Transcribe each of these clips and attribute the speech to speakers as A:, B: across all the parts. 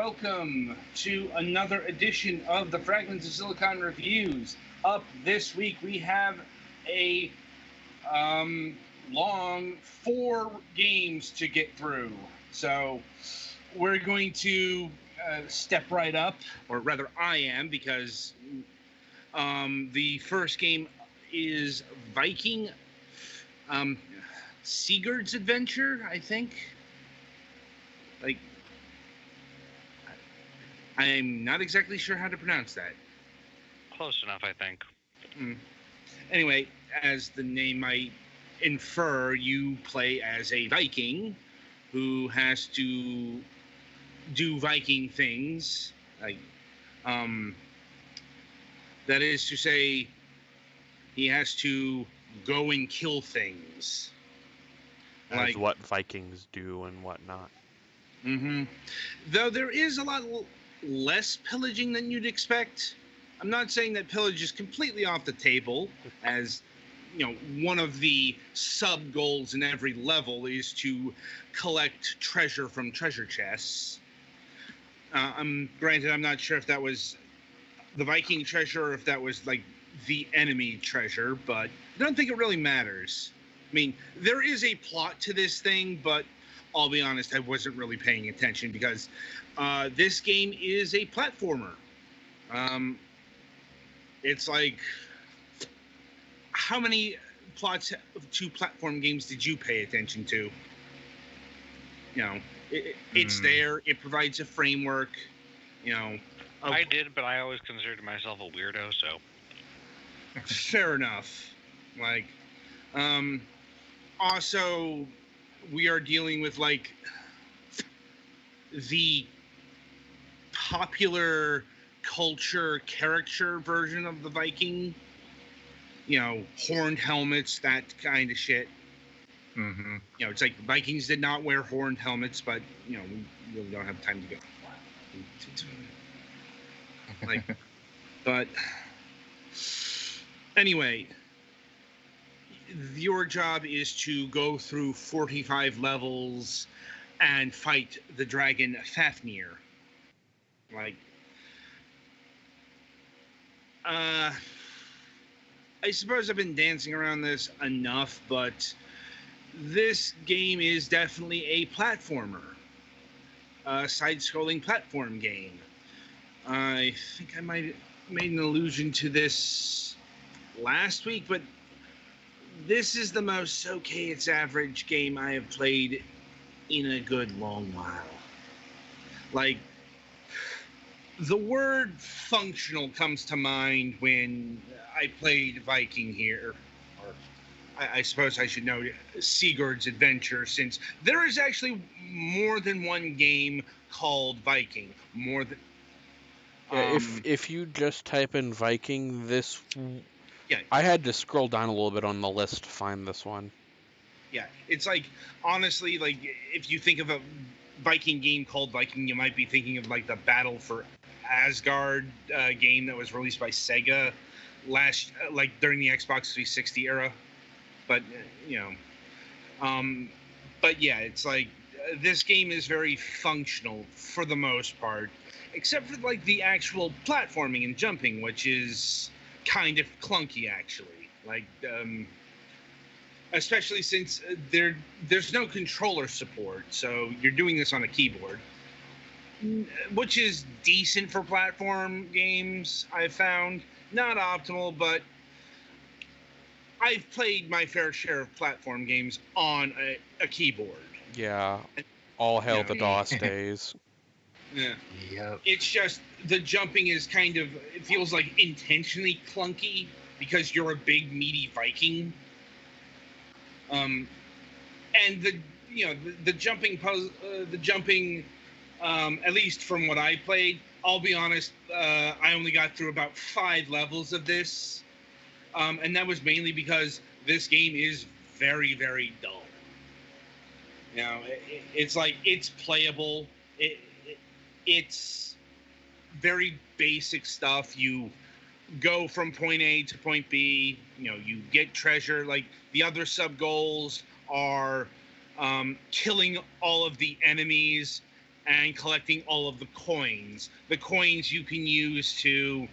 A: welcome to another edition of the Fragments of Silicon Reviews. Up this week, we have a long 4 games to get through. So we're going to step right up, or rather I am, because the first game is Viking, Sigurd's Adventure, I think. I'm not exactly sure how to pronounce that.
B: Close enough, I think.
A: Anyway, as the name might infer, you play as a Viking who has to do Viking things. That is to say, he has to go and kill things.
C: As what Vikings do and whatnot.
A: Though there is a lot less pillaging than you'd expect. I'm not saying that pillage is completely off the table, as one of the sub goals in every level is to collect treasure from treasure chests. Granted, I'm not sure if that was the Viking treasure or if that was like the enemy treasure, but I don't think it really matters. I mean, there is a plot to this thing, but I'll be honest, I wasn't really paying attention because this game is a platformer. It's like, how many plots to platform games did you pay attention to? It's there. It provides a framework.
B: I did, but I always considered myself a weirdo, so.
A: Fair enough. Also, we are dealing with the popular culture caricature version of the Viking. Horned helmets, that kind of shit. It's like Vikings did not wear horned helmets, but we really don't have time to go. But anyway, your job is to go through 45 levels and fight the dragon Fafnir. I suppose I've been dancing around this enough, but this game is definitely a platformer. A side-scrolling platform game. I think I might have made an allusion to this last week, but this is the most okay it's average game I have played in a good long while. The word functional comes to mind when I played Viking here, or I suppose I should know Sigurd's Adventure, since there is actually more than one game called Viking. More than
C: if you just type in Viking,
A: yeah,
C: I had to scroll down a little bit on the list to find this one.
A: Yeah, it's honestly, if you think of a Viking game called Viking, you might be thinking of the Battle for Asgard game that was released by Sega during the Xbox 360 era. But but yeah, it's this game is very functional for the most part, except for the actual platforming and jumping, which is kind of clunky actually. Especially since there's no controller support, so you're doing this on a keyboard, which is decent for platform games, I've found. Not optimal, but I've played my fair share of platform games on a keyboard.
C: Yeah, all hail the DOS days.
A: Yeah.
B: Yep.
A: It's just the jumping is it feels intentionally clunky because you're a big meaty Viking. And the jumping at least from what I played, I'll be honest, I only got through about 5 levels of this, and that was mainly because this game is very, very dull. It's playable. It's very basic stuff. You go from point A to point B. You get treasure. The other sub goals are killing all of the enemies and collecting all of the coins. The coins you can use to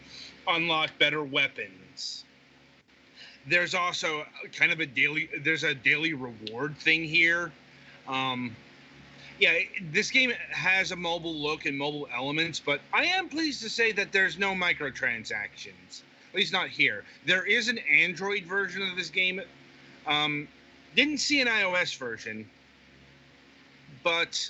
A: unlock better weapons. There's also kind of a daily reward thing here. Yeah, this game has a mobile look and mobile elements, but I am pleased to say that there's no microtransactions. At least not here. There is an Android version of this game. Didn't see an iOS version, but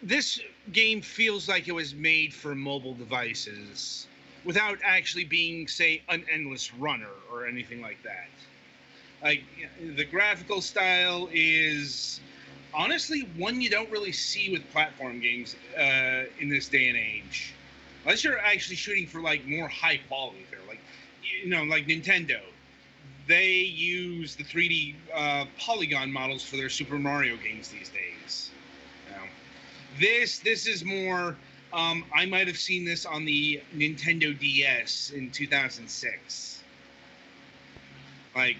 A: this game feels like it was made for mobile devices without actually being, say, an endless runner or anything like that. Like, the graphical style is honestly one you don't really see with platform games in this day and age. Unless you're actually shooting for, like, more high quality there. Like, like Nintendo. They use the 3D polygon models for their Super Mario games these days. This is more... I might have seen this on the Nintendo DS in 2006. Like...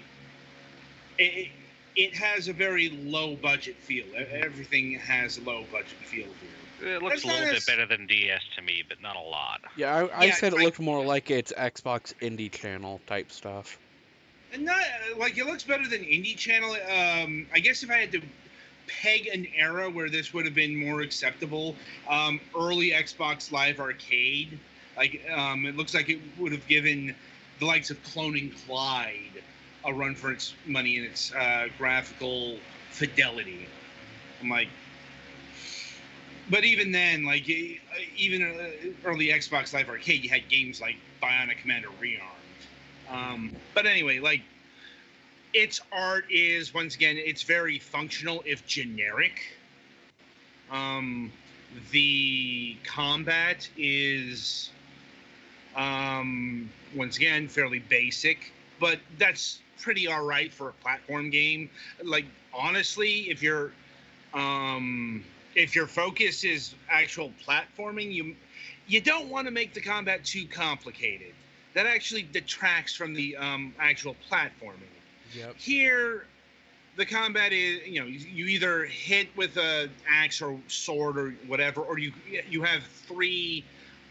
A: It has a very low budget feel. Everything has a low budget feel here.
B: It looks a little bit better than DS to me, but not a lot.
C: Yeah, I said it looked more like it's Xbox Indie Channel type stuff.
A: And not like it looks better than Indie Channel. I guess if I had to peg an era where this would have been more acceptable, early Xbox Live Arcade. Like it looks like it would have given the likes of Cloning Clyde a run for its money and its graphical fidelity. I'm like, but even then, like, even early Xbox Live Arcade, you had games like Bionic Commando Rearmed. But anyway, like, its art is, once again, it's very functional, if generic. The combat is, once again, fairly basic, but that's pretty all right for a platform game. Like, honestly, if your focus is actual platforming, you don't want to make the combat too complicated. That actually detracts from the actual platforming.
C: Yep.
A: Here, the combat is, you either hit with an axe or sword or whatever, or you have 3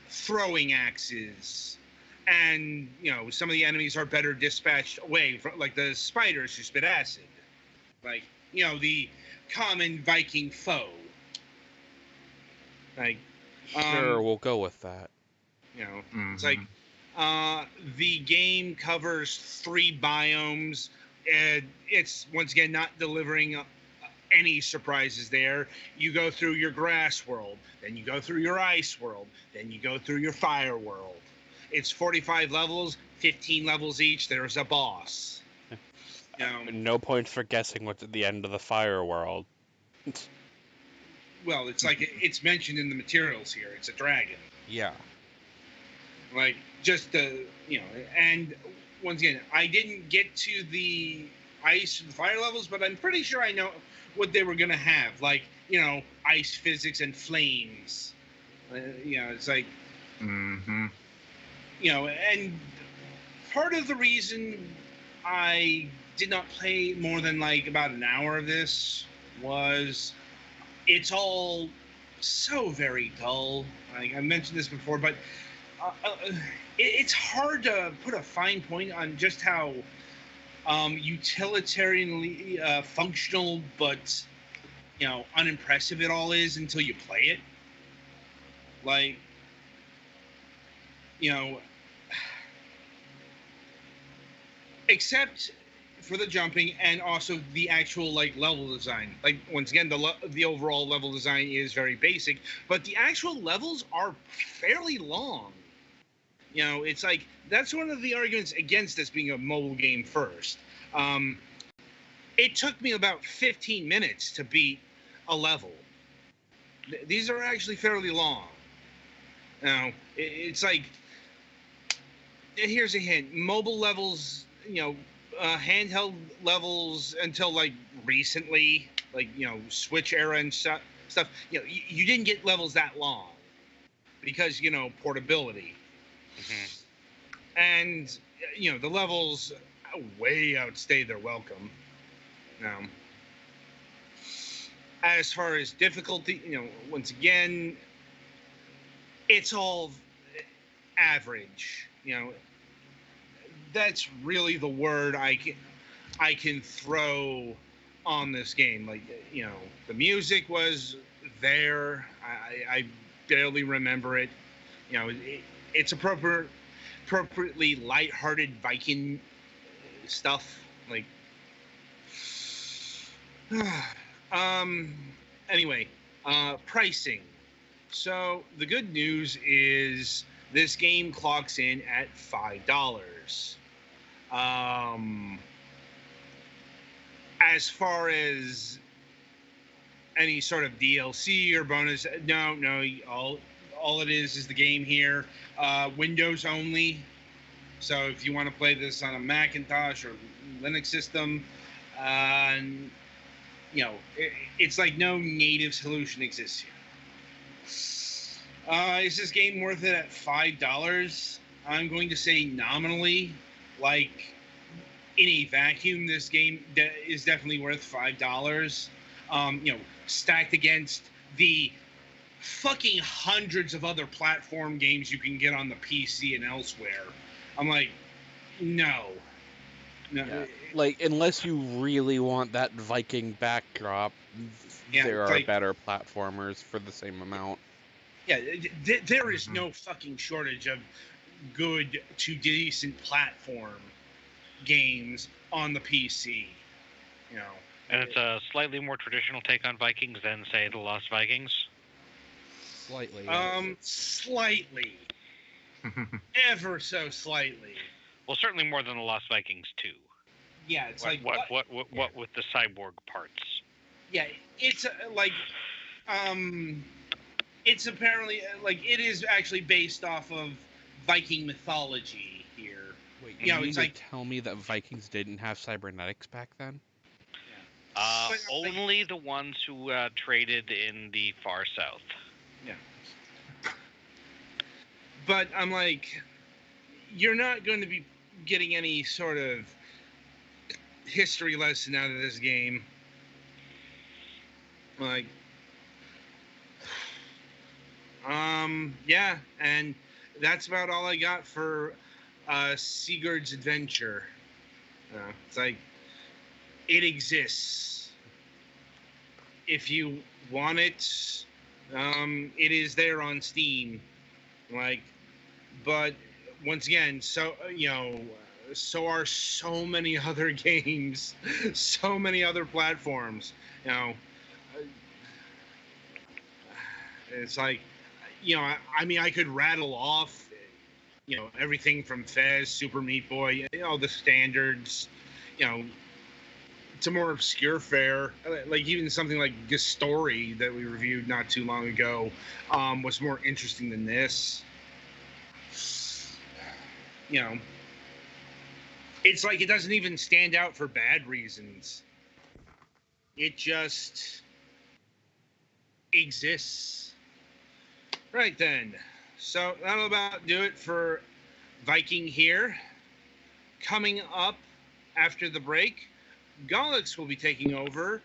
A: throwing axes. And, some of the enemies are better dispatched away, from, like the spiders who spit acid. Like, the common Viking foe. Like,
C: sure, we'll go with that.
A: It's like, the game covers 3 biomes. And it's, once again, not delivering any surprises there. You go through your grass world, then you go through your ice world, then you go through your fire world. It's 45 levels, 15 levels each. There's a boss.
C: No points for guessing what's at the end of the fire world.
A: Well, it's like it's mentioned in the materials here. It's a dragon.
C: Yeah.
A: Like, just and once again, I didn't get to the ice and fire levels, but I'm pretty sure I know what they were going to have. Like, ice physics and flames. It's like...
D: Mm-hmm.
A: And part of the reason I did not play more than, like, about an hour of this was it's all so very dull. Like, I mentioned this before, but it's hard to put a fine point on just how utilitarianly functional but, unimpressive it all is until you play it. Like, except for the jumping and also the actual, like, level design. Like, once again, the overall level design is very basic, but the actual levels are fairly long. It's like, that's one of the arguments against this being a mobile game first. It took me about 15 minutes to beat a level. These are actually fairly long. Now, it's like, here's a hint. Mobile levels, handheld levels until, like, recently, like, Switch era and stuff, you didn't get levels that long because, portability.
B: Mm-hmm.
A: And, the levels way outstay their welcome. As far as difficulty, once again, it's all average. That's really the word I can throw on this game. Like, the music was there. I barely remember it. It's appropriately lighthearted Viking stuff. Like, anyway, pricing. So the good news is this game clocks in at $5. As far as any sort of DLC or bonus, no, all it is the game here. Windows only. So if you want to play this on a Macintosh or Linux system, it's like no native solution exists here. Is this game worth it at $5? I'm going to say nominally. Like, in a vacuum, this game is definitely worth $5. Stacked against the fucking hundreds of other platform games you can get on the PC and elsewhere. I'm like, no.
C: Yeah. Like, unless you really want that Viking backdrop, there are better platformers for the same amount.
A: Yeah, there is no fucking shortage of good to decent platform games on the PC.
B: And it's a slightly more traditional take on Vikings than, say, the Lost Vikings.
C: Slightly.
A: Slightly. Ever so slightly.
B: Well, certainly more than the Lost Vikings 2.
A: Yeah, it's
B: what with the cyborg parts.
A: Yeah, it's it's apparently it is actually based off of Viking mythology here.
C: Wait, you mean to tell me that Vikings didn't have cybernetics back then?
B: Only the ones who traded in the far south.
A: Yeah. But I'm like, you're not going to be getting any sort of history lesson out of this game. Like, yeah, and that's about all I got for Sigurd's adventure. It's like, it exists. If you want it, it is there on Steam. Like, but once again, so are so many other games, so many other platforms. It's like, I mean, I could rattle off, everything from Fez, Super Meat Boy, the standards, to more obscure fare, like even something like Story that we reviewed not too long ago, was more interesting than this. It's like it doesn't even stand out for bad reasons. It just exists. Right then. So that'll about do it for Viking here. Coming up after the break, Golix will be taking over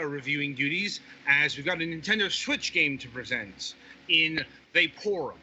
A: reviewing duties as we've got a Nintendo Switch game to present in Vaporum.